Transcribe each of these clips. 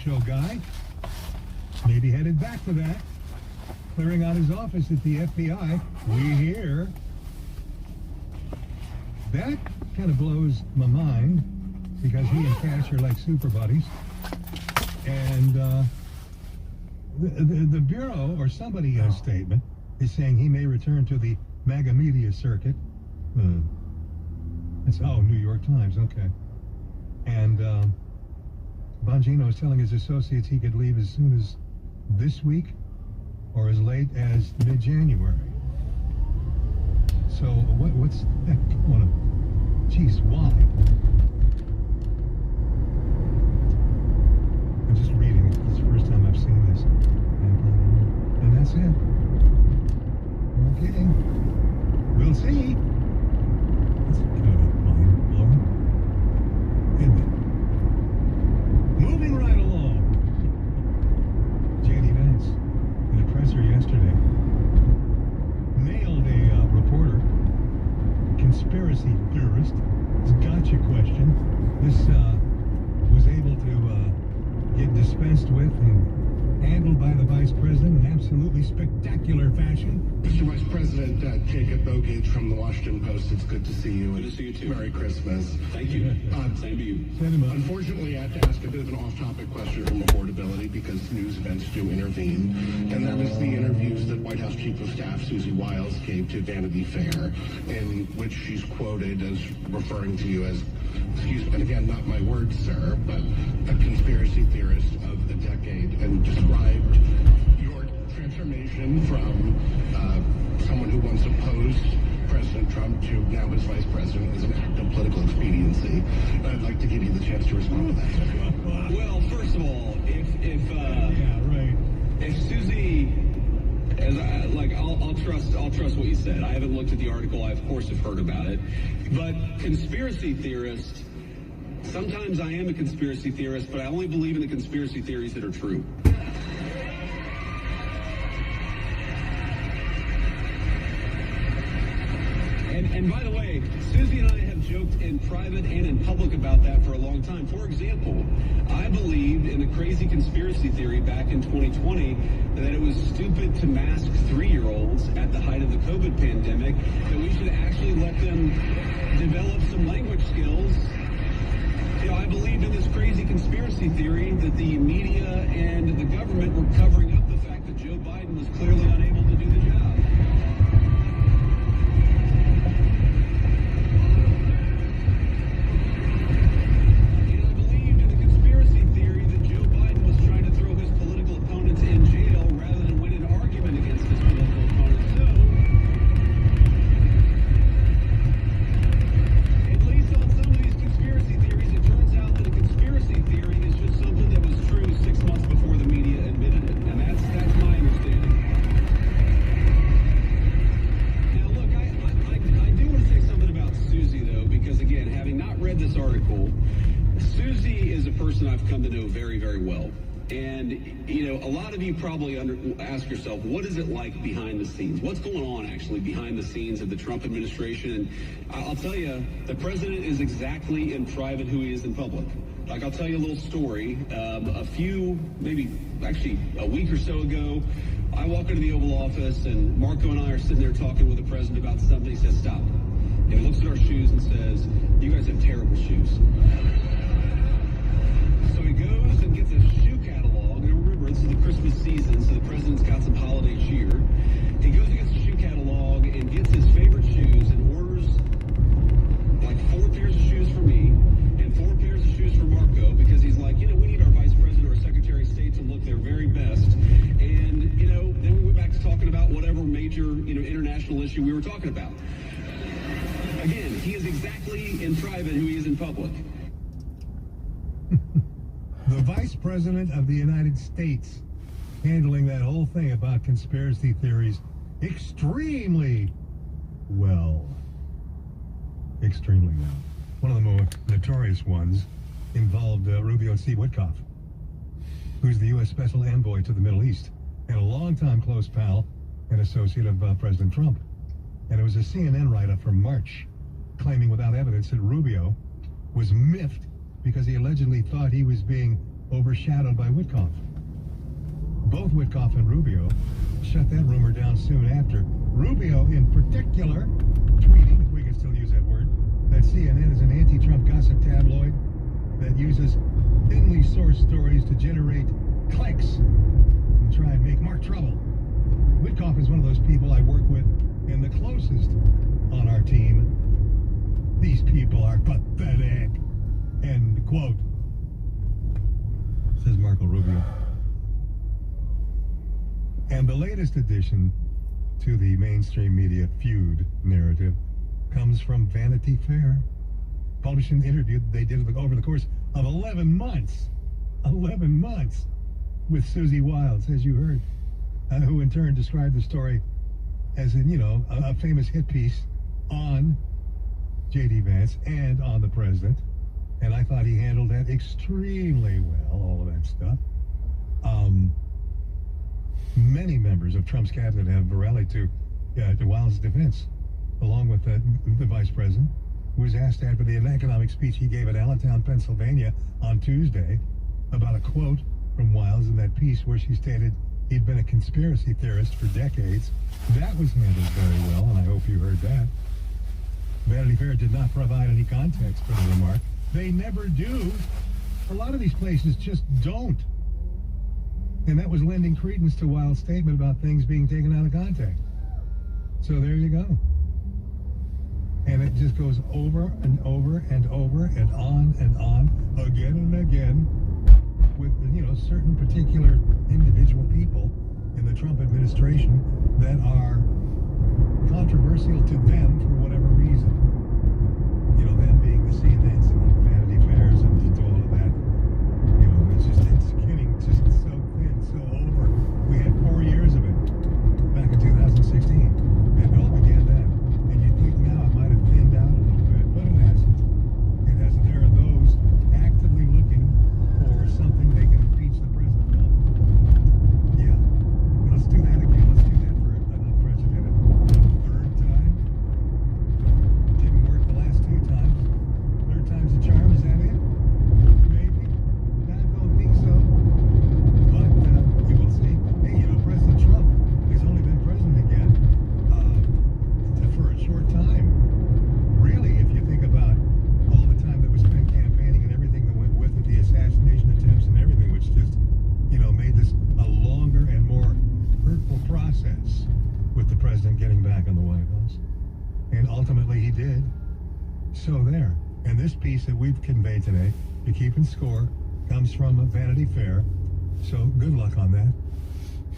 show guy. Maybe headed back to that. Clearing out his office at the FBI. We hear. That kind of blows my mind because he and Cash are like super buddies. And the Bureau, or somebody in a statement, is saying he may return to the MAGA media circuit. It's, New York Times, okay. And Bongino is telling his associates he could leave as soon as this week or as late as mid-January. So what's that going on? Jeez, why? I'm just reading. It's the first time I've seen this. And that's it. Okay. We'll see. It's kind of mind-blowing, isn't it? Moving right along. J.D. Vance, in a presser yesterday, nailed a reporter, conspiracy theorist, gotcha question. This was able to get dispensed with and handled by the Vice President in absolutely spectacular fashion. Mr. Vice President, Jacob Bogage from the Washington Post. It's good to see you. Good to see you too. Merry Christmas. Thank you. Same to you. Unfortunately, I have to ask a bit of an off-topic question from affordability because news events do intervene. And that is the interviews that White House Chief of Staff Susie Wiles gave to Vanity Fair, in which she's quoted as referring to you as, excuse me, and again, not my words, sir, but a conspiracy theorist of the decade, and described your transformation from someone who once opposed President Trump to now his vice president as an act of political expediency. I'd like to give you the chance to respond to that. Well, first of all, if Susie, I'll trust what you said. I haven't looked at the article. I of course have heard about it, but conspiracy theorist. Sometimes I am a conspiracy theorist, but I only believe in the conspiracy theories that are true. And by the way, Susie and I have joked in private and in public about that for a long time. For example, I believed in a crazy conspiracy theory back in 2020 that it was stupid to mask 3-year-olds at the height of the COVID pandemic, that we should actually let them develop some language skills. You know, I believed in this crazy conspiracy theory that the media and the government were covering up the fact that Joe Biden was clearly unable to do the job. And I believed in the conspiracy theory that Joe Biden was trying to throw his political opponents in jail rather than win an argument against his political opponents. So, at least on some of these conspiracy theories, it turns out that a conspiracy theory is just something that was true 6 months before the media admitted it. And that's my understanding. Now, look, I do want to say something about Susie, though, because, again, having not read this article, Susie is a person I've come to know very, very well. And, you know, a lot of you probably ask yourself, what is it like behind the scenes? What's going on, actually, behind the scenes of the Trump administration? And I'll tell you, the president is exactly in private who he is in public. Like, I'll tell you a little story. Actually a week or so ago, I walk into the Oval Office, and Marco and I are sitting there talking with the president about something. He says, stop. And he looks at our shoes and says, you guys have terrible shoes. So he goes and gets a shoe catalog. And remember, this is the Christmas season, so the president's got some holiday cheer. He goes and gets a shoe catalog and gets his favorite shoes and orders like 4 pairs of shoes for me and 4 pairs of shoes for Marco, because he's like, you know, we need our vice president or secretary of state to look their very best. And, you know, then we went back to talking about whatever major, international issue we were talking about. Again, he is exactly in private who he is in public. The Vice President of the United States handling that whole thing about conspiracy theories extremely well. Extremely well. One of the more notorious ones involved Rubio C. Witkoff, who's the U.S. Special Envoy to the Middle East and a longtime close pal and associate of President Trump. And it was a CNN write-up from March claiming without evidence that Rubio was miffed because he allegedly thought he was being overshadowed by Witkoff. Both Witkoff and Rubio shut that rumor down soon after. Rubio, in particular, tweeting, if we can still use that word, that CNN is an anti-Trump gossip tabloid that uses thinly sourced stories to generate clicks and try and make more trouble. Witkoff is one of those people I work with and the closest on our team. These people are pathetic. End quote. Says Marco Rubio. And the latest addition to the mainstream media feud narrative comes from Vanity Fair. Published an interview that they did over the course of 11 months. 11 months with Susie Wiles, as you heard, who in turn described the story as a famous hit piece on J.D. Vance and on the president. And I thought he handled that extremely well, all of that stuff. Many members of Trump's cabinet have rallied to Wiles' defense, along with the vice president, who was asked after the economic speech he gave at Allentown, Pennsylvania on Tuesday about a quote from Wiles in that piece where she stated he'd been a conspiracy theorist for decades. That was handled very well, and I hope you heard that. Vanity Fair did not provide any context for the remark. They never do. A lot of these places just don't. And that was lending credence to Wiles' statement about things being taken out of context. So there you go. And it just goes over and over and over and on, again and again, with, certain particular individual people in the Trump administration that are controversial to them for whatever reason. Them being the CNNs and the Vanity Fairs and all of that. It's getting just so thin, so over. We had 4 years of it back in 2016. It all began then. And you'd think now it might have thinned out a little bit, but it hasn't. It hasn't. There are those actively looking for something they can impeach the president on. Yeah. Let's do that again. Let's do that for an unprecedented third time. Didn't work the last 2 times. Third time's a charm, is that it? Maybe. I don't think so. But you will see. Hey, President Trump has only been president again for a short time. Really, if you think about all the time that was spent campaigning and everything that went with it, the assassination attempts and everything, which just, made this a longer and more hurtful process with the president getting back on the White House. And ultimately he did. So there. And this piece that we've conveyed today, to keep in score, comes from Vanity Fair. So good luck on that.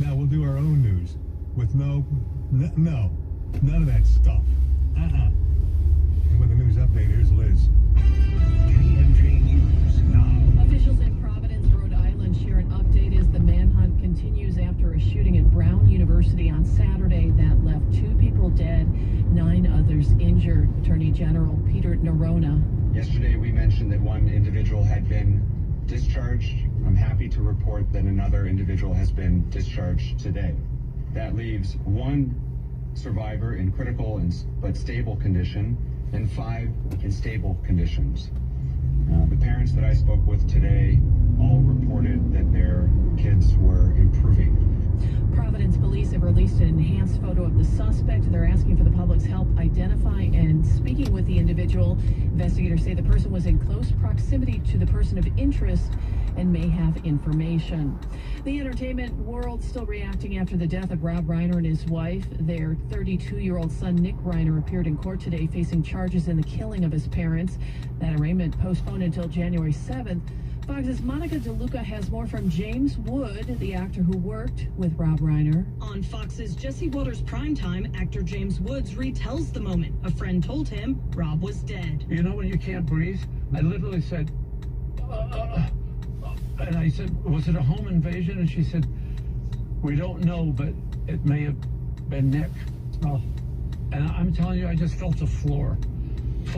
Now we'll do our own news with none of that stuff. And with the news update, here's Liz. KMJ News now. Officials in Providence, Rhode Island share an update as the manhunt continues after a shooting at Brown University on Saturday that left 2 people dead, 9 others injured. Attorney General Peter Nerona. Yesterday we mentioned that 1 individual had been discharged. I'm happy to report that another individual has been discharged today. That leaves 1 survivor in critical but stable condition and 5 in stable conditions. The parents that I spoke with today all reported that their kids were improving. Providence police have released an enhanced photo of the suspect. They're asking for the public's help identifying and speaking with the individual. Investigators say the person was in close proximity to the person of interest and may have information. The entertainment world still reacting after the death of Rob Reiner and his wife. Their 32-year-old son, Nick Reiner, appeared in court today facing charges in the killing of his parents. That arraignment postponed until January 7th. Fox's Monica DeLuca has more from James Wood, the actor who worked with Rob Reiner. On Fox's Jesse Waters Primetime, actor James Woods retells the moment. A friend told him Rob was dead. When you can't breathe? I literally said, and I said, was it a home invasion? And she said, we don't know, but it may have been Nick. Oh. And I'm telling you, I just felt the floor.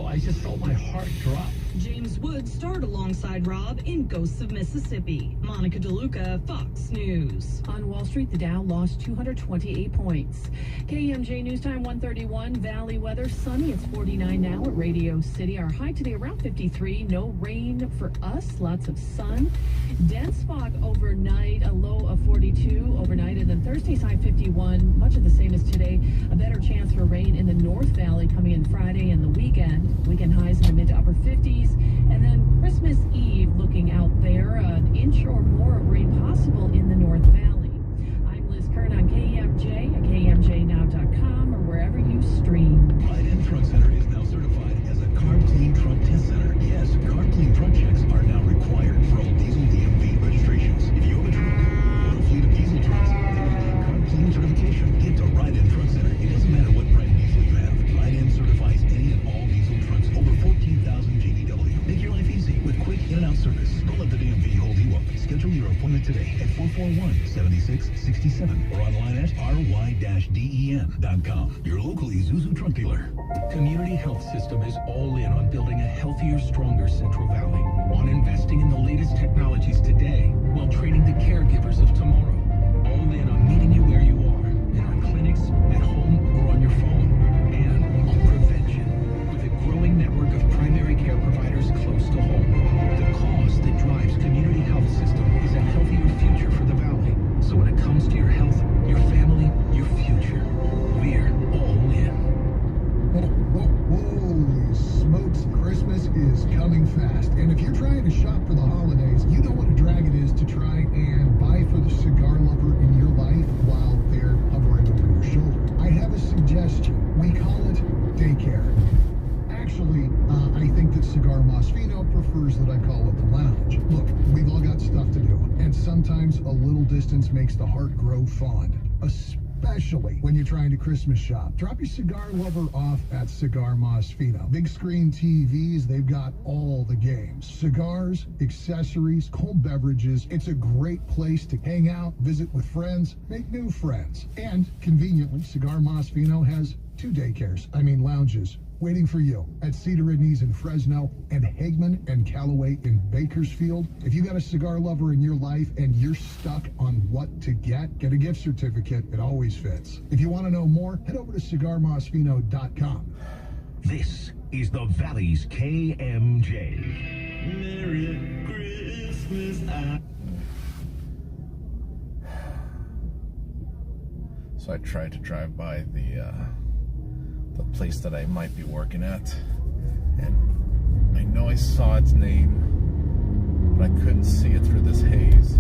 I just felt my heart drop. James Woods starred alongside Rob in Ghosts of Mississippi. Monica DeLuca, Fox News. On Wall Street, the Dow lost 228 points. KMJ News Time 1:31. Valley weather, sunny. It's 49 now at Radio City. Our high today around 53. No rain for us. Lots of sun. Dense fog overnight. A low of 42 overnight. And then Thursday's high 51. Much of the same as today. A better chance for rain in the North Valley coming in Friday and the weekend. Weekend highs in the mid to upper 50s. And then Christmas Eve, looking out there, an inch or more of rain possible in the North Valley. I'm Liz Kern on KMJ at KMJNow.com or wherever you stream. Ride-In Truck Center is now certified as a Carb Clean Truck Test Center. Yes, Carb Clean Truck checks are now required for all diesel DMV registrations. If you have a truck or a fleet of diesel trucks and you need Carb Clean certification, get to Ride-In Truck Center. It doesn't matter what brand diesel you have. Ride-In certifies any and all diesel trucks over 14,000 GDW. Make your life easy with quick in-and-out service. Don't let the DMV hold you up. Schedule your appointment today at 441-7667 or online at ry-den.com. Your local Isuzu truck dealer. Community Health System is all in on building a healthier, stronger Central Valley, on investing in the latest technologies today while training the caregivers of tomorrow. All in on meeting you where you are, in our clinics, at home, or on your phone, and on prevention with a growing network of primary care providers close to home. The cause that drives Community Health System is a healthier future for the Valley. So when it comes to your health, your family, your future, we're all in. Holy smokes, Christmas is coming fast. And if you're trying to shop for the holidays, you know what a drag it is to try and buy for the cigar lover in your life while they're hovering over your shoulder. I have a suggestion. We call it daycare. Actually, I think that Cigar Mosfino prefers that I call it the lounge. Look, we've all got stuff to do, and sometimes a little distance makes the heart grow fond, especially when you're trying to Christmas shop. Drop your cigar lover off at Cigar Mosfino. Big screen TVs, they've got all the games. Cigars, accessories, cold beverages. It's a great place to hang out, visit with friends, make new friends. And conveniently, Cigar Mosfino has two lounges waiting for you at Cedar and Knees in Fresno and Hagman and Callaway in Bakersfield. If you got a cigar lover in your life and you're stuck on what to get a gift certificate. It always fits. If you want to know more, head over to cigarmosfino.com. This is the Valley's KMJ. Merry Christmas. So I tried to drive by the place that I might be working at, and I know I saw its name, but I couldn't see it through this haze.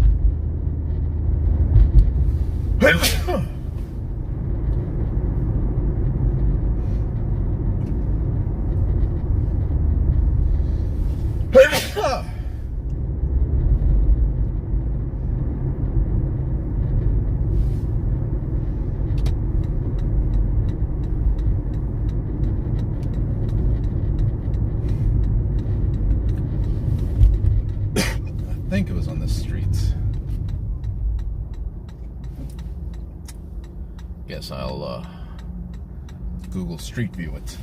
I think it was on the streets. Guess I'll Google Street View it.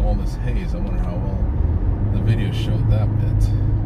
All this haze, I wonder how well the video showed that bit.